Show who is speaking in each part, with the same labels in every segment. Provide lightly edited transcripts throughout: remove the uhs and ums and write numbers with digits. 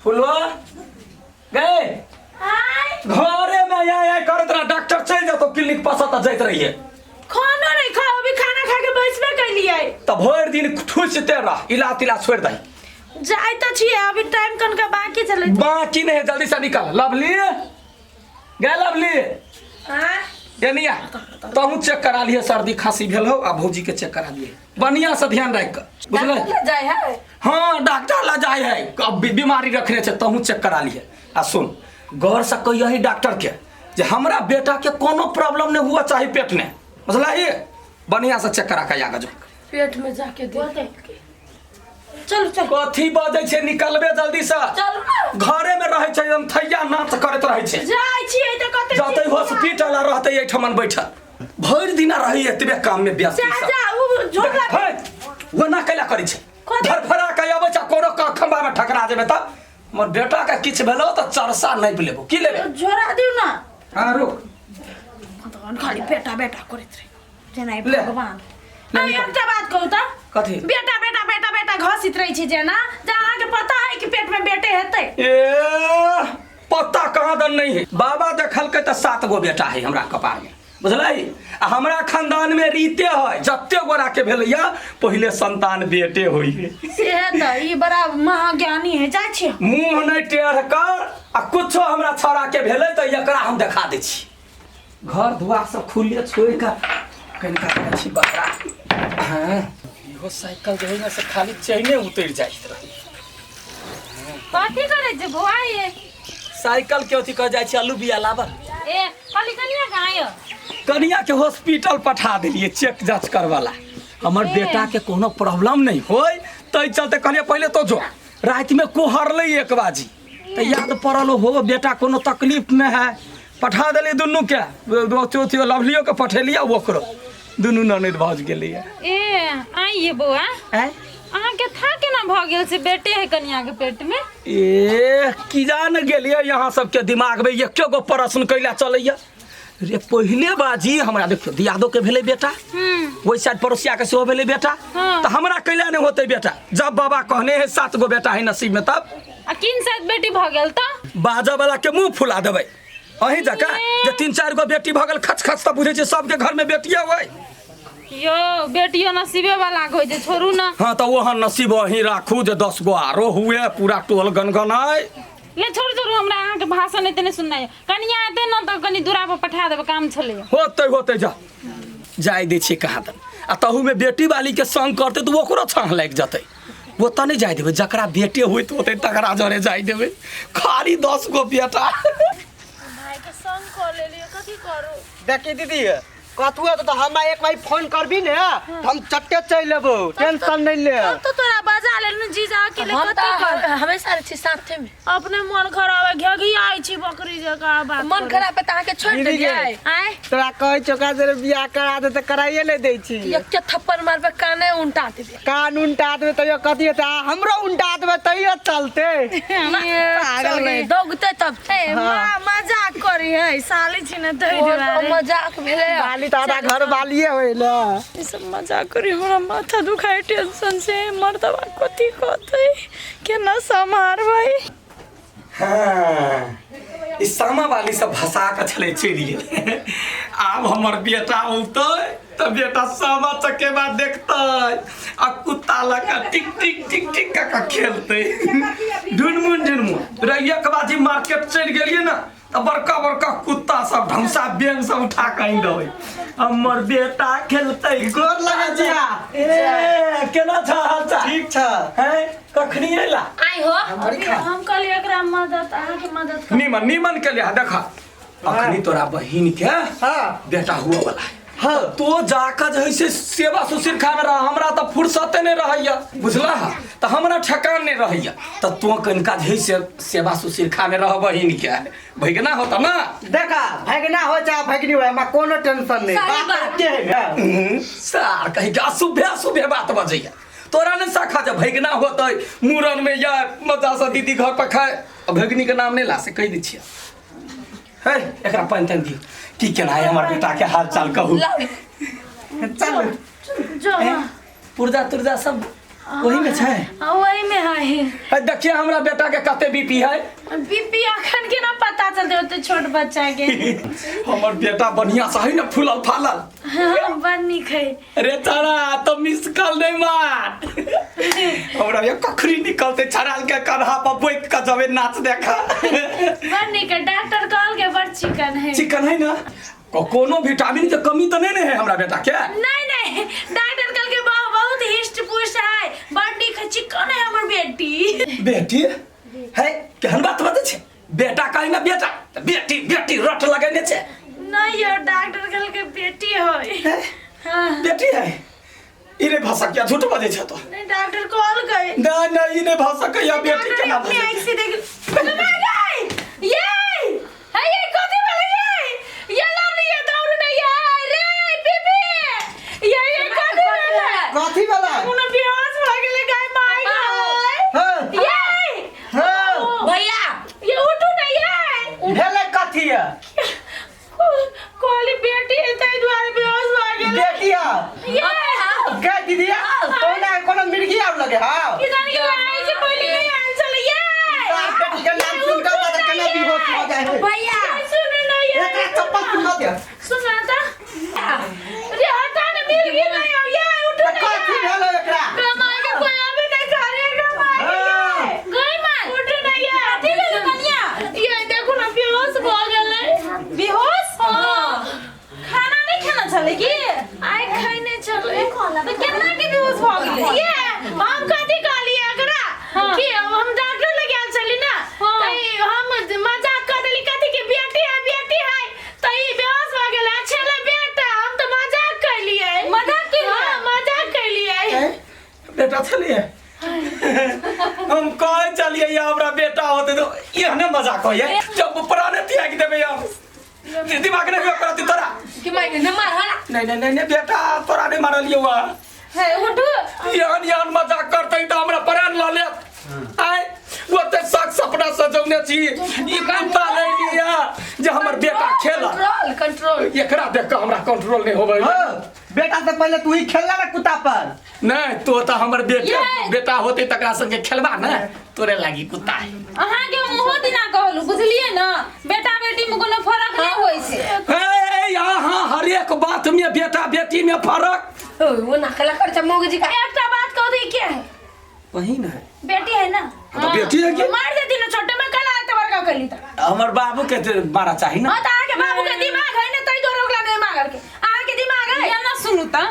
Speaker 1: फुलवा गए घरे में आया करत रहा डॉक्टर चल जाओ तो क्लिनिक पास आता जाइत रही है।
Speaker 2: खाना नहीं खाओ अभी खाना खा के बैठबे कैलिए
Speaker 1: तो भर दिन ठुसते रह इलाज तिलाज छोड़ दई
Speaker 2: जाय त छिए अभी टाइम कन का बाकी चले
Speaker 1: बाकी नहीं जल्दी से निकल लवली गए लवली
Speaker 2: हां
Speaker 1: ये नहीं तहू चेक करा लिए सर्दी खांसी भेल हो आ भौजी के चेक करा लिए बढ़िया से ध्यान रख कर बुझले
Speaker 2: जाय है
Speaker 1: हाँ डॉक्टर ला जाए है अब बीमारी रखने से तहू चेक करा लिए आ सुन गौर से कहिए ही डॉक्टर के जे हमरा बेटा के कोनो प्रॉब्लम नहीं हुआ चाहे पेट में बुझला ये बढ़िया से चेक करा के आगे जो
Speaker 2: पेट में जाके देख चल चल
Speaker 1: कथी बजे छे निकलबे जल्दी से
Speaker 2: चल
Speaker 1: घरे में रहे छे एकदम थैया नाच करत रहे छे
Speaker 2: जाय छिए त कते
Speaker 1: जाते हॉस्पिटल आ रहते ए ठमन बैठल भर दिन रही एतबे काम में व्यस्त
Speaker 2: जा जा वो झोला
Speaker 1: वो ना कैला करी छे धरफरा के आबे छ कोनो का खंबा में ठकरा जेबे त मोर बेटा का किछ भेलो त चरसा नहीं लेबो की लेबे
Speaker 2: झोरा दिउ ना
Speaker 1: हां रुक
Speaker 2: भगवान खाली बेटा बेटा करत रे जेना
Speaker 1: ले।
Speaker 2: भगवान आ एकटा बात कहू त
Speaker 1: कथी
Speaker 2: बेटा बेटा बेटा बेटा घसित रही छे जेना जहाँ के पता है कि पेट में बेटे हेतै
Speaker 1: ए पता कहाँ दन नहीं है बाबा देखल के त 7 गो बेटा है हमरा कपार में बुझलाई आ हमरा खानदान में रीते है जत्ते गोरा के भेलैया पहले संतान बेटे होई है
Speaker 2: से त ई बड़ा महाज्ञानी है जाय छे
Speaker 1: मुंह नहीं टेढ़ कर आ कुछो हमरा छोरा के भेलै त एकरा हम देखा दै छी घर दुआर सब खुले छोड़ के कनिका कहै छी बकरा हां इहो साइकिल जे है से खाली चैने उतर जाइत रही
Speaker 2: कथी करे जे बुआ ये
Speaker 1: साइकिल के अथी कह जाय छी आलू बिया लाबल
Speaker 2: ए खाली कनिया गाय
Speaker 1: कनिया के हॉस्पिटल पठा दिलिए चेक जांच करवाला हमर बेटा के कोनो प्रॉब्लम नहीं होय तै चलते कहलिए पहले तो जो रात में कोहरलै 1 बाजी त याद पड़ल हो बेटा कोनो तकलीफ में है पठा दिली दुनू के चौथी लवलियो के पठेलिया ओकरो दुनू ननद भज गेलिए
Speaker 2: ए आइए बुआ
Speaker 1: हैं
Speaker 2: अहाँ के था केना भ गेल से बेटे है कनिया के पेट में
Speaker 1: ए की जान गेलिए यहाँ सबके दिमाग में एको गो प्रश्न कैला चलैया रे पहले बाजी हमरा देखियो दियादो के भेले बेटा वही साइड पड़ोसिया के सेहो भेले बेटा
Speaker 2: हाँ।
Speaker 1: तो हमरा कैला नहीं होते बेटा जब बाबा कहने है 7 गो बेटा है नसीब में तब
Speaker 2: आ किन साथ बेटी भ गेल त
Speaker 1: बाजा वाला के मुंह फुला देबै अही जका जे 3-4 गो बेटी भ गेल खच खच त बुझे छै सबके घर में बेटिया होय
Speaker 2: यो बेटियो नसीबे वाला होय जे छोड़ू ना
Speaker 1: हां त ओहन नसीब अही राखू जे 10 गो आरो हुए पूरा टोल गनगनाय
Speaker 2: ले छोड़ छोड़ हमरा अहाँ के भाषण एते ने सुननाय कनिया एते न त कनी दूरा पर पठा देब काम छले
Speaker 1: होते जा जाय दे छी कहा दन आ तहू में बेटी वाली के संग करते तो ओकरो छाह लाग जतै वो त नहीं जाय देबे जकरा बेटे होइत होते तकरा जरे जाय देबे खाली 10 गो बेटा
Speaker 2: भाई के संग कर लेलिए कथि करू
Speaker 3: देखी दीदी कथुआ तो हमरा एक बार फोन करबी ने हम चट्टे चल लेबो टेंशन नहीं ले
Speaker 2: तो तोरा बजा ले न जीजा के ले कथि कर
Speaker 4: हमेशा छी साथे में
Speaker 2: अपने मन खराब है घगी आई छी बकरी जका बात
Speaker 4: मन खराब पे ताके छोड़ दे जाए
Speaker 2: आए
Speaker 3: तोरा कहै छोका जरे बियाह करा दे त कराइए ले दै छी
Speaker 4: एक के थप्पड़ मारबे काने उल्टा देबे
Speaker 3: कान उल्टा देबे तइयो कथि हेतै हमरो उल्टा देबे तइयो चलते
Speaker 4: पागल है दौगते तब
Speaker 2: मजाक करी है साली छी न तई दुआरे
Speaker 4: मजाक भेले
Speaker 3: वाली दादा घर वालिए होइला
Speaker 2: ई सब मजाक करी हमरा माथा दुखाए टेंशन से मर्दवा कथि कहतै केना संभारबै
Speaker 1: हाँ इस सामा वाली सब भसा के चले चलिए आब हमर बेटा औतै त बेटा सामा चकेबा देखतै आ कुत्ता लगा टिक टिक टिक टिक का खेलतै ढुनमुन रे एक बाजी मार्केट चल गेलिए ना त बड़का बड़का कुत्ता सब ढंसा बेंग सब उठा के आइन रहै हमर बेटा खेलतै
Speaker 3: गोर लगा जिया
Speaker 1: ए केना छ हालचाल
Speaker 3: ठीक छ
Speaker 1: हैं कखनी एला
Speaker 4: आई हो
Speaker 2: हम कल एकरा मदद अहाँ के मदद कर
Speaker 1: निमन के लिया देखा अखनी तोरा बहिन के
Speaker 3: हां
Speaker 1: बेटा हुआ वाला है
Speaker 3: हां
Speaker 1: तो जाकर जो है से सेवा सुशील खान रहा हमरा तो फुर्सते नहीं रहैया बुझला तो हमरा ठेकान नहीं रहैया तो तू कनका जे है से सेवा सुशील खान रह बहिन के भगना होता ना
Speaker 3: देखा भगना हो जा भगनी हो हमरा कोनो टेंशन नहीं बात के है
Speaker 1: सार कहीं के अशुभ बात बजैया तोरा ने शाखा जब भगना होतै मूरन में या मजा से दीदी घर पर खाए भगनी के नाम नहीं ला से कह दी छिया है एकरा पंतन दी की केना है हमर बेटा के हाल चाल कहू
Speaker 3: चल
Speaker 2: जो
Speaker 1: पुर्जा तुर्जा सब वही में छै
Speaker 2: वही में है।
Speaker 1: देखिए हमरा बेटा के कते बीपी है।
Speaker 2: बीपी अखन के ना पता चलते होते छोट बच्चा के।
Speaker 1: हमर बेटा बढ़िया से है ना फूलल फालल।
Speaker 2: हाँ, बड़ निक है।
Speaker 1: अरे तारा तो मिस कॉल नहीं मार। हमरा ये कखरी निकलते छड़ाल के कन्हा पर बैठ के जबे नाच देखा।
Speaker 2: बड़ निक है। डॉक्टर कहल के बड़ चिकन है।
Speaker 1: चिकन है ना कोनो विटामिन के कमी तो नहीं है हमरा बेटा के।
Speaker 2: नहीं डॉक्टर कहल के बहुत हिस्ट पुष्ट है। बड़ निक है चिकन है हमर बेटी।
Speaker 1: बेटी है केहन बात बते छे बेटा कहि ना बेटा बेटी बेटी रट लगेने छे।
Speaker 2: नहीं यार डॉक्टर कहल के बेटी है। हाँ
Speaker 1: बेटी है इने भाषा क्या झूठ बजे छ तो।
Speaker 2: नहीं डॉक्टर कहल गए।
Speaker 1: नहीं इने भाषा के या बेटी के ना
Speaker 2: अपनी आंख से देख। ये है ये कथि वाला ये लवली ये दौड़ नहीं है रे बीबी। ये कथि वाला
Speaker 3: कथी वाला
Speaker 2: कोनो बेहोश हो गेले गाय माय गए।
Speaker 3: हां
Speaker 2: ये
Speaker 3: हां
Speaker 4: भैया
Speaker 2: ये उठू नहीं है।
Speaker 3: भेले कथी है
Speaker 2: कोली बेटी है तै द्वारे बेहोश हो गेले।
Speaker 3: बेटिया
Speaker 2: ये
Speaker 3: के दीदिया कोनो मिर्गी आव लगे हां
Speaker 2: किसान के आई से पहले नहीं आन चले ये।
Speaker 3: बेटी के नाम सुन के पता केना बेहोश हो जाए है।
Speaker 4: भैया
Speaker 2: सुन नहीं है।
Speaker 3: एक चप्पल सुना दे
Speaker 2: सुनाता अरे हटा ने मिर्गी नहीं हो ये उठू नहीं
Speaker 3: कथी भेले एकरा
Speaker 2: कमाई के कोई अभी नहीं करेगा माय गई माय उठ नहीं है। कथि भेल कन्या ये देखो ना बेहोश हो गेले। बेहोश हां खाना नहीं खाना चले की आई खाई नहीं चले तो केना के बेहोश हो गेले। ये हम कथि कहलिए एकरा कि हम डॉक्टर लगे आल चली ना तई हम मजाक कर देली कथि के बेटी है तई बेहोश हो गेले। छेले बेटा हम तो मजाक कर लिए। मजाक के हां मजाक कर लिए।
Speaker 1: बेटा चलिए हम कहे चलिए ये हमरा बेटा होते तो ये ना मजाक हो ये जब पुराने त्याग देबे हम दिमाग नहीं व्यवहार करती तोरा
Speaker 4: कि मैं न मार हला
Speaker 1: नहीं बेटा तोरा नहीं मारलिए हुआ
Speaker 2: है उठ
Speaker 1: यान मजाक करते तो हमरा प्राण ला ले आय वो ते साख सपना सजौने छी ई कुत्ता ले लिया जे हमर बेटा खेला
Speaker 4: कंट्रोल
Speaker 1: एकरा देख के हमरा कंट्रोल नहीं होबे।
Speaker 3: हां बेटा से पहले तू ही खेलला ना कुत्ता पर।
Speaker 1: नहीं तो हमर बेटा होते तकरा संगे खेलबा ना तोरे लागी कुत्ता है।
Speaker 2: अहाँ के मुंह दिना कहलु बुझलिए ना बेटा बेटी में कोनो फर्क नहीं होई छै।
Speaker 1: यहाँ हर एक बात में बेटा बेटी में फर्क।
Speaker 4: वो नकला कर चमोग जी का
Speaker 2: एकटा बात कह दे क्या है
Speaker 1: वही ना है
Speaker 2: बेटी है ना
Speaker 1: तो बेटी है क्या?
Speaker 2: मार देती ना छोटे में कल आते बड़का कली त
Speaker 1: हमर बाबू के मारा चाहिए ना।
Speaker 2: हां त आके बाबू के दिमाग है ना तई दो रोकला नहीं मार के आके दिमाग है या ना सुनु त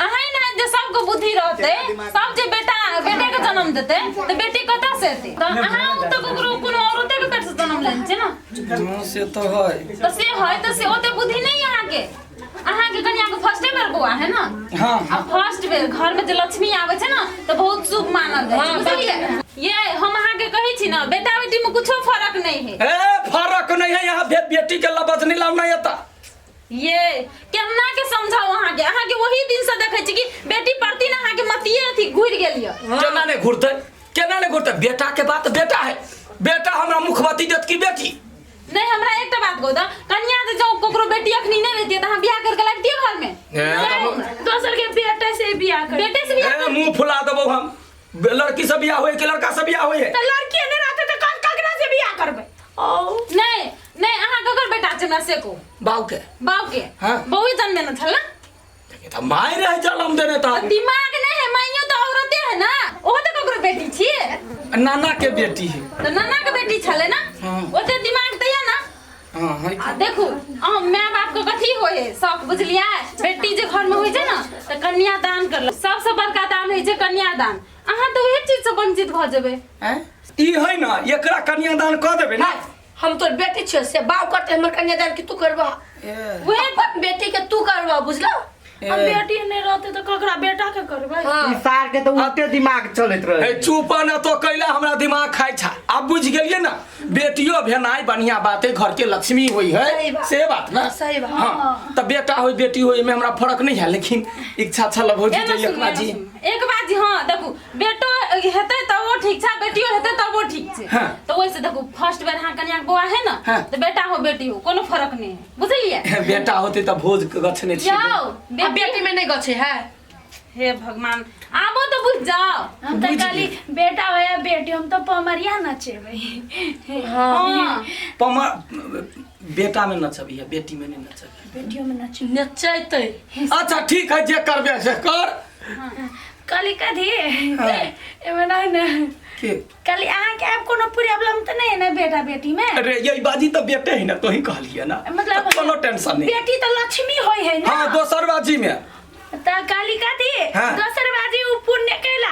Speaker 2: अहाई ना जे सबको बुद्धि रहते सब जे बेटे के जन्म देते तो बेटी कता से देते त अहां तो कोनो कोनो औरते के पेट से जन्म लेन छै ना
Speaker 1: से तो है
Speaker 2: तो से ओते बुद्धि नहीं अहां के कन्या के फर्स्ट बेर बुआ है ना।
Speaker 1: हां
Speaker 2: अब फर्स्ट बेर घर में जे लक्ष्मी आवे छै ना तो बहुत शुभ मानल जाय छै बुझलिए। ये हम अहां के कहि छी ना बेटा बेटी में कुछो फर्क नहीं है।
Speaker 1: फर्क नहीं है यहाँ बेटी के लबज नहीं लाना येता
Speaker 2: ये केना के समझाओ अहां के वही दिन से देखे छी कि बेटी पड़ती ना अहां के मतिए थी घुर गेलिए।
Speaker 1: केना ने घुरते बेटा के बात बेटा है बेटा हमरा मुखबती देत की बेटी
Speaker 2: नहीं हमरा एकटा बात कहू त कन्या जे जो कोकरो बेटी अखनी नहीं रहती त हम बियाह करके लाइतिए घर में दोसर के बेटे से बियाह कर बेटे से बियाह
Speaker 1: मुंह फुला देबो हम लड़की से बियाह होए कि लड़का से बियाह होए
Speaker 2: त लड़की ने रहते त ककरा से बियाह करबे। ओ नहीं अहां ककर बेटा छै ना से को
Speaker 1: बाऊ के
Speaker 2: हां बहु जन्मे न छल ना
Speaker 1: त माय रह जन्म देने त
Speaker 2: दिमाग नहीं है माइयो तो औरते है ना ओ तो ककरो बेटी छी
Speaker 1: नाना के बेटी है
Speaker 2: तो नाना के बेटी छले ना ओते दिमाग दैया ना।
Speaker 1: हां
Speaker 2: देखू माय बाप को कथी होए शौक बुझलिया बेटी जे घर में होय छै ना त कन्यादान करल सबसे बड़का दान होय छै कन्यादान। अहां तो वही चीज से वंचित भ जेबे
Speaker 1: ई है ना एकरा कन्यादान क देबे ना।
Speaker 4: हम तोर बेटी छ से बाऊ करते हमर कन्यादान की तू करबा वही बेटी के तू करबा बुझला।
Speaker 2: हम बेटी नहीं रहते तो ककरा बेटा के करबे।
Speaker 3: ई सार के तो उल्टे दिमाग चलत रहे।
Speaker 1: चुप न तो कैला हमरा दिमाग खाई छा अब बुझ गेलिए ना बेटियो भेनाई बढ़िया बात है घर के लक्ष्मी हुई है से बात ना
Speaker 4: सही बात।
Speaker 1: हां तब बेटा होई बेटी होई में हमरा फर्क नहीं है लेकिन इच्छा छल भौजी जे एकना जी
Speaker 2: एक बात जी हां देखू बेटो हेते त वो ठीक छ बेटियो हेते त वो ठीक छ तो वैसे देखू फर्स्ट बेर हां कन्या के बुआ है ना तो बेटा हो बेटी हो कोनो फर्क नहीं है बुझलिए।
Speaker 1: बेटा होते त भोज गछने छी
Speaker 2: जाओ
Speaker 4: बेटी में नहीं गछे है।
Speaker 2: हे भगवान आबो तो बुझ जाओ
Speaker 5: हम तो
Speaker 1: बुझ
Speaker 5: खाली
Speaker 1: गए।
Speaker 5: बेटा हो या बेटी हम तो पमरिया नचेबै
Speaker 2: हाँ
Speaker 1: बेटा में नचबी है बेटी में नहीं नचबी।
Speaker 5: बेटियों में नच
Speaker 4: नचैते
Speaker 1: अच्छा ठीक है जे करबे से कर।
Speaker 5: कली कथी
Speaker 1: हाँ।
Speaker 5: एमे ना ना
Speaker 1: के
Speaker 5: कली अहाँ के अब कोनो प्रॉब्लम तो नहीं है ना बेटा बेटी में
Speaker 1: अरे यही बाजी तो बेटे ही ना तो ही कहलिए ना
Speaker 5: मतलब
Speaker 1: तो कोनो टेंशन नहीं।
Speaker 5: बेटी तो लक्ष्मी होई है ना
Speaker 1: हाँ दोसर बाजी में
Speaker 5: त काली कथी
Speaker 1: हाँ।
Speaker 5: दोसर बाजी उ पुण्य कैला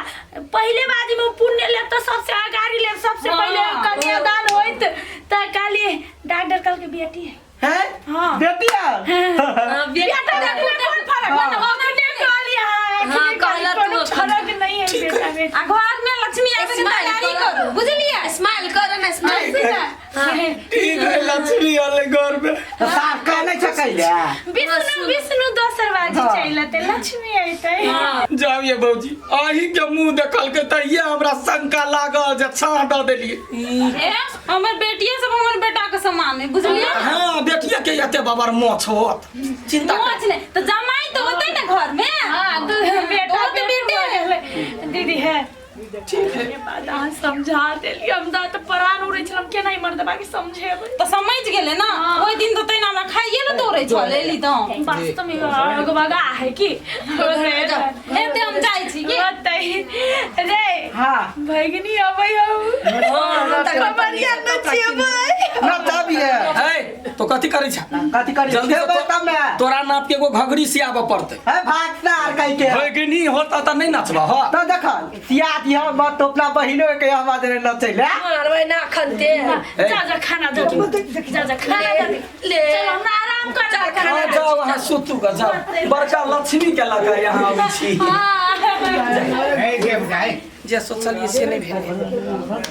Speaker 5: पहले बाजी में उ पुण्य ले तो सबसे आगाड़ी ले सबसे
Speaker 2: हाँ।
Speaker 5: पहले कन्यादान होइत त काली डॉक्टर कल के बेटी है
Speaker 3: हैं
Speaker 5: हाँ
Speaker 3: बेटिया
Speaker 5: बेटा देखले कौन फर्क
Speaker 3: हाँ।
Speaker 5: है ओकरे काली
Speaker 4: हाँ, कहला तू
Speaker 5: कोनो
Speaker 4: अखन।
Speaker 5: फर्क नहीं है बेटा बेटी
Speaker 2: आ घर में लक्ष्मी आवे के
Speaker 4: स्माइल
Speaker 2: तैयारी
Speaker 4: करो।
Speaker 2: करू बुझलिए
Speaker 4: स्माइल कर ना स्माइल
Speaker 1: ठीक है लक्ष्मी वाले घर में
Speaker 3: तो साफ कह नहीं सकैले
Speaker 5: विष्णु विष्णु दोसर बाजी
Speaker 3: हाँ।
Speaker 5: चलते लक्ष्मी आइते
Speaker 1: जाओ ये बौजी अही के मुंह देखल के त ये हमरा शंका लागल जे छाह द देलिए।
Speaker 2: ए हमर बेटिए सब हमर बेटा के समान है बुझलिए
Speaker 1: हाँ बेटिया के एते बाबर मोछ होत चिंता
Speaker 2: मोच नहीं तो जमाई तो होते ना घर में
Speaker 5: हाँ बेटा
Speaker 2: वो तो बेटी
Speaker 5: है दीदी है
Speaker 1: ठीक है।
Speaker 5: अहाँ समझा देली हम तो परान उड़ै छलम केना ही मर्द बाकी समझेबै
Speaker 2: तो समझ गेले ना ओइ दिन तो तैना हमरा खाइए ले तोरे छले ली तो
Speaker 5: वास्तव में भगभगा है कि
Speaker 2: एते हम जाइ छी की
Speaker 5: बताई रे
Speaker 3: हाँ
Speaker 5: भगनी अबै हम कमरिया नचेबै
Speaker 3: ना तब ये
Speaker 1: है तो कथी करे छ
Speaker 3: कथी करी
Speaker 1: जल्दी से
Speaker 3: खेबै तब ने
Speaker 1: तोरा नाप के एगो घघरी सियाबे पड़ते
Speaker 3: है भागता आर कह के
Speaker 1: भगनी होता त नहीं नचबा ह
Speaker 3: तो देख सिया दिया मत तो अपना बहिनो के हम आज नचैले
Speaker 4: मारबै ना खनते
Speaker 5: जा जा खाना दे जा जा खाना दे
Speaker 4: ले
Speaker 5: चल हमरा आराम कर
Speaker 1: हाँ जाओ वहाँ सुतू का जाओ बड़का लक्ष्मी के लगा यहाँ आबै छी
Speaker 5: हां
Speaker 1: जे सोचलिए से नहीं भेल